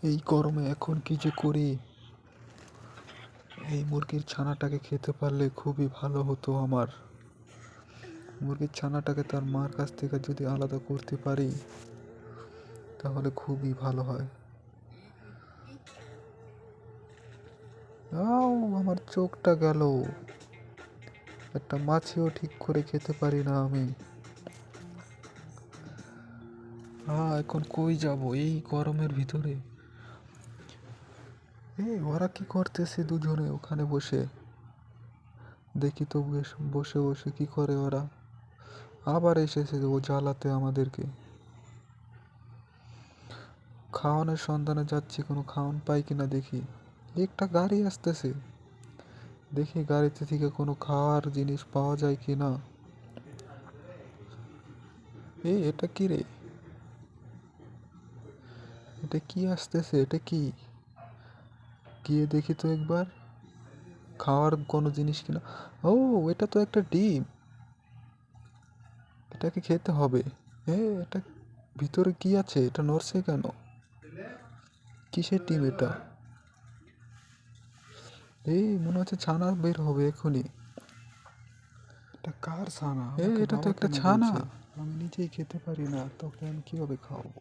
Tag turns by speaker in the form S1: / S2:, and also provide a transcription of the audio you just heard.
S1: এই গরমে এখন কি যে করি। এই মুরগির ছানাটাকে খেতে পারলে খুবই ভালো হতো আমার। মুরগির ছানাটাকে তার মার কাছ থেকে যদি আলাদা করতে পারি তাহলে খুবই ভালো হয়। আমার চোখটা গেল। একটা মাছিও ঠিক করে খেতে পারি না আমি। এখন কই যাব এই গরমের ভিতরে? ওরা কি করতেছে দুজনে ওখানে বসে? দেখি তো বসে বসে কি করে ওরা। আবার এসেছে ও জ্বালাতে আমাদেরকে। খাওয়ানোর সন্ধানে যাচ্ছি, কোনো খাওয়ান পাই কিনা দেখি। একটা গাড়ি আসতেছে, দেখি গাড়িতে থেকে কোনো খাওয়ার জিনিস পাওয়া যায় কিনা। এটা কি রে? এটা কি আসতেছে? এটা কি? গিয়ে দেখি তো একবার খাওয়ার কোনো জিনিস কিনা। এটা তো একটা ডিম। এটাকে খেতে হবে। এটা ভিতরে কি আছে? এটা নড়ছে কেন? কিসের ডিম এটা? মনে হচ্ছে ছানা বের হবে এখনই। এটা কার ছানা? এটা তো একটা ছানা। আমি নিজেই খেতে পারি না, তোকে আমি কিভাবে খাওয়াবো?